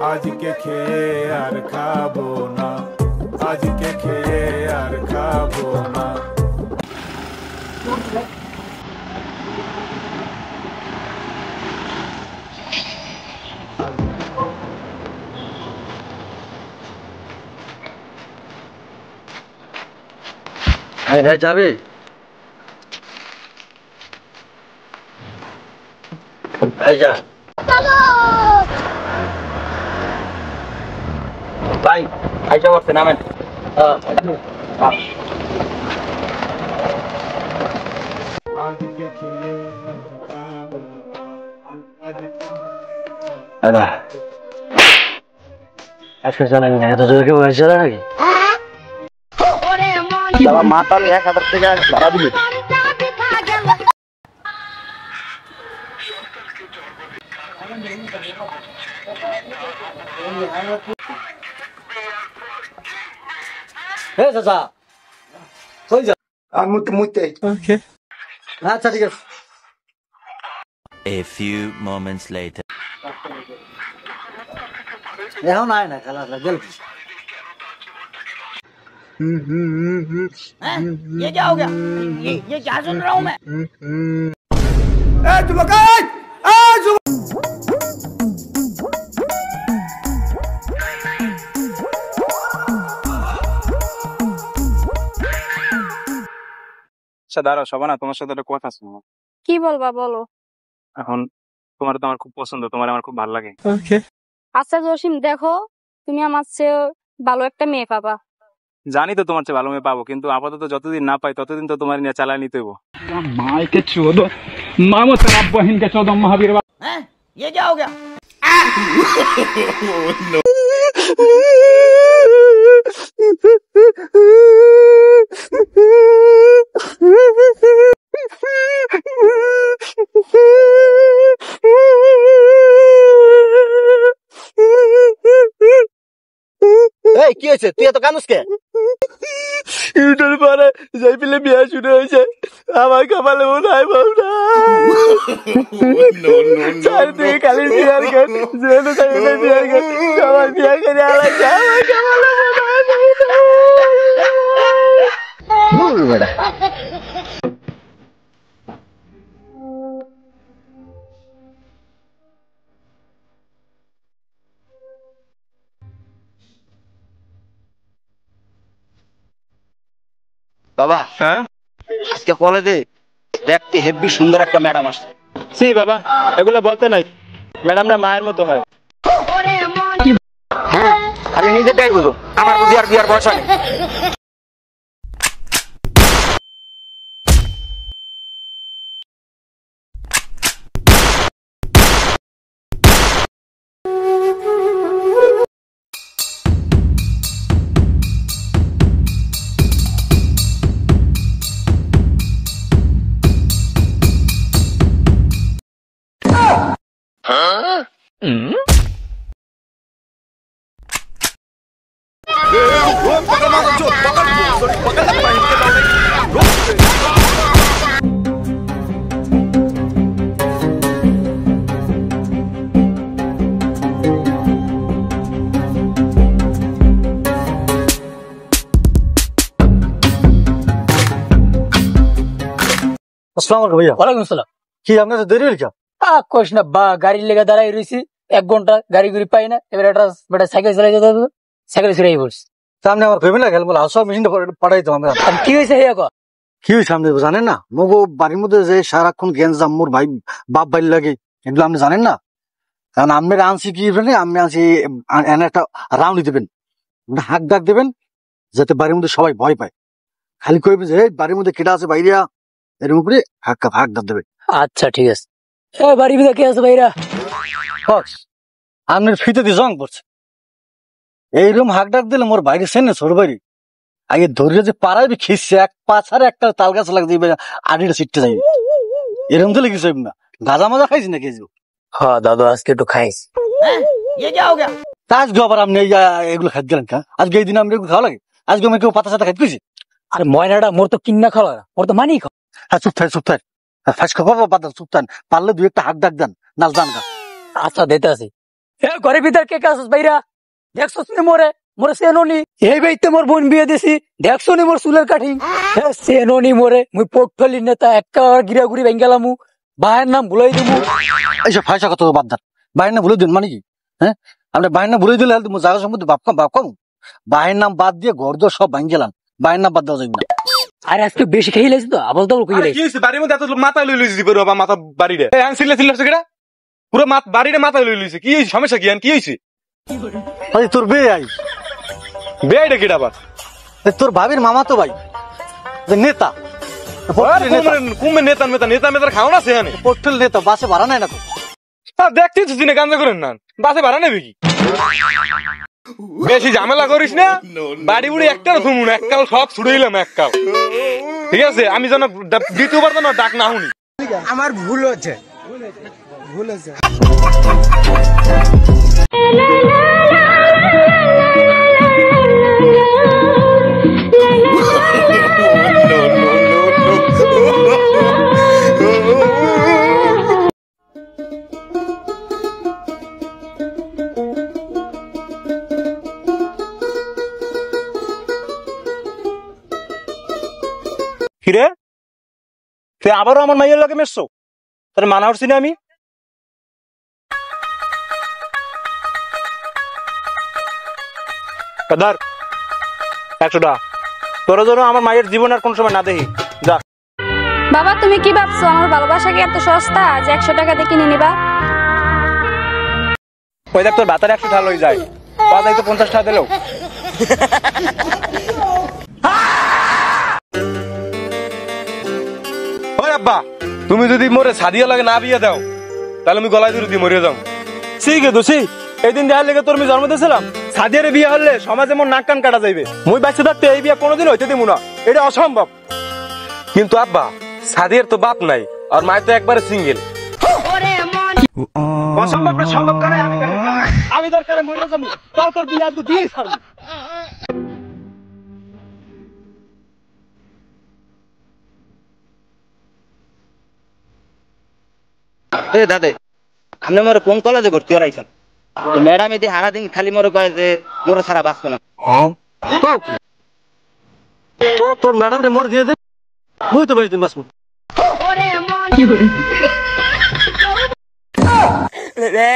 আজকে খেয়ে আর খাবো না, আজকে খেয়ে আর খাবো না। যাবে ভাই আইসা করতে নামেন। আজকে জানাবি না এত জোরকে বয়স নাকি মাথা 1000 টাকা ভাড়া দিবে। আচ্ছা ঠিক আছে। A few moments later. এখন আয় না খেলা গেল। ये क्या हो गया? ये क्या सुन रहा हूँ मैं? আচ্ছা দাঁড়াও শোভা, তোমার সাথে একটা কথা আছে। কি বলবা বলো। এখন তোমার তো আমার খুব পছন্দ, তোমার আমার খুব ভালো লাগে। আচ্ছা জসিম, দেখো তুমি আমার চেয়ে ভালো একটা মেয়ে পাবা। জানি তো তোমার চেয়ে ভালো মেয়ে পাবো, কিন্তু আপাতত যতদিন না পাই ততদিন তো তোমার নিয়ে চালায় নিতে হইব। हैं? ये क्या हो गया? এই কি হয়েছে, তুই এত কানুস কে? ইউটার পরে যাই পেলে বিয়া শুরু হয়েছে, আমার কপালে মনে হয় বাবুরা চারিদিকে খালি বিয়ার গান, যেখানে চারিদিকে বিয়ার গান, সবাই বিয়া করে আলাদা, আমার কপালে মনে হয় বেটা। বাবা হ্যাঁ আজকে কলেজে দেখতে হেব্বি সুন্দর একটা ম্যাডাম আসছে। সি বাবা, এগুলো বলতে নাই, ম্যাডামরা মায়ের মতো হয়। হ্যাঁ আমি নিজেটাই বুঝো, আমার বুঝি আর বিয়ার বয়স নেই। আসসালামু আলাইকুম ভাইয়া। ওয়ালাইকুম আসসালাম। কি আপনার দেরি হইল? কোশ না বা গাড়ির লেগে দাঁড়াই রয়েছি 1 ঘন্টা, গাড়ি গুড়ি পাই না। এবার একটা বেটা সাইকেল চালাই যেতে হবে, সাইকেল ছিড়াই পড়ছি। সামনে আমার ফেমিনা খেল বলে আসো মেশিনটা পাঠাইতো আমরা। কি হয়েছে হে কো? কি হয়েছে আপনি জানেন না? মগো বাড়ির মধ্যে যে সারাক্ষণ গেঞ্জাম মোর ভাই বাপ ভাই লাগে, এগুলো আপনি জানেন না? কারণ আমি আনছি কি আমি আনছি এনে একটা রাউন্ড দেবেন, হাঁক ডাক দেবেন যাতে বাড়ির মধ্যে সবাই ভয় পায়। খালি কইবে যে বাড়ির মধ্যে কেটা আছে বাইরিয়া, এর উপরে হাঁক ডাক দেবে। আচ্ছা ঠিক আছে। বাড়ির ভিতরে কে আছে ভাইরা? আপনার ফিতে দিয়ে জং পড়ছে, এইরকম হাঁক ডাক দিলে মোর বাইরে সেনে ছোট বাড়ি আগে ধরে যে পাড়াইবি খিসছে, এক পাছারে একটা তাল গাছ লাগ যাইবে, আড়িটা ছিটতে যাইবে, এরকম তো লেগেছে না। গাঁজা মাজা খাইছি নাকি? হ্যাঁ দাদু আজকে একটু খাইছি। हैं? ये क्या हो गया? আজকে আবার আপনি এগুলো খাইতে গেলেন কা? আজকে এই দিন আমি এগুলো খাওয়া লাগে? আজকে আমি কেউ পাতা সাথে খাইতে পেয়েছি? আরে ময়নাটা মোর তো কিন্না খাওয়া, মোর তো মানি খাও। হ্যাঁ চুপ থাক ফাঁস খাবো বাদ চুপ থান, পারলে 2 একটা হাঁক ডাক দেন নাল জান গা। আচ্ছা দিতে আছি। এ ঘরের ভিতর কে কাজ বাইরা দেখছস নি মোরে মোরে সেননি এই বাইতে মোর বোন বিয়ে দিছি দেখছো নি মোর চুলের কাটিং সেননি মোরে মুই পোর্টফোলিও নেতা একটা গিরা গুড়ি বেঙ্গালামু ভাইয়ের নাম ভুলাই দিমু। এইসব ফায়সা কথা বাদ দেন, বাইরের নাম ভুলে দিন মানে কি? হ্যাঁ, আপনি বাইরের নাম ভুলে দিলে জায়গা সম্বন্ধে বাপ কম। বাইরের নাম বাদ দিয়ে ঘর দর সব ভাঙ গেলাম, বাইরের নাম বাদ দেওয়া যাবে না। আরে আজকে বেশি খেয়ে লাইছি তো আবল তাবল কই লাইছি। কি হইছে বাড়ির মধ্যে এত মাথা লই লইছি পুরো মাথা বাড়িরে হ্যাঁ সিলে কেডা পুরো বাড়িরে মাথা লই লইছে কি হইছে সমস্যা কি কি হইছে? আরে তোর বে আই বেআইটা কেডা আবার? তোর ভাবির মামা তো ভাই নেতা, কুমে নেতা মেতা নেতা মেতার খাওয়া আছে এখানে পোর্টাল নেতা, বাসে ভাড়া নাই না তো? দেখতেছি দিনে গাঞ্জা করেন না বাসে ভাড়া নেবে কি? বেশি ঝামেলা করিস না, বাড়ি বুড়ি একটাও থুমুন, এককাল সব ছুড়ে দিলাম এককাল, ঠিক আছে? আমি যেন দ্বিতীয়বার যেন ডাক না শুনি। আমার ভুল হচ্ছে। কিরে তুই আবারও আমার মাইয়ের লাগে মেরছো? তার মানা উঠছি না আমি? ধর 100 টাকা তোর জন্য আমার মায়ের জীবন আর কোন সময় না দেখি যা। বাবা তুমি কি ভাবছো আমার ভালোবাসা কি এত সস্তা যে 100 টাকা দিয়ে কিনে নিবা? ওই দেখ তোর ভাতার 100 টাকা লই যায়, পাওয়া যায় তো 50 টাকা দিলেও। ওই আব্বা তুমি যদি মোরে সাদিয়া লাগে না বিয়ে দাও তাহলে আমি গলায় ধরে দিয়ে মরে যাও। ঠিক আছে দোষী, এই দিন দেখার লেগে তোর আমি জন্ম দিয়েছিলাম, সাদিয়ার বিয়ে হলে সমাজে মোর নাক কান কাটা যাইবে, মুই বাচ্চা থাকতে এই বিয়ে কোনোদিন হইতে দিব না, এটা অসম্ভব। কিন্তু আব্বা সাদিয়ার তো বাপ নাই আর মায় তো একবারে সিঙ্গেল, অসম্ভব না সম্ভব করে আমি দরকারে মরে যাবো, তোর বিয়ে আদু দিয়ে ছাড়বো। এ দাদা আপনি মোর কোন কলেজে ভর্তি করাইছেন? ম্যাডাম এদি হারা দিন খালি মোর কয় যে মোর ছাড়া বাঁচবে না। তোর ম্যাডাম রে মোর দিয়ে দে, মুই তো বাড়িতে বাঁচবো। রে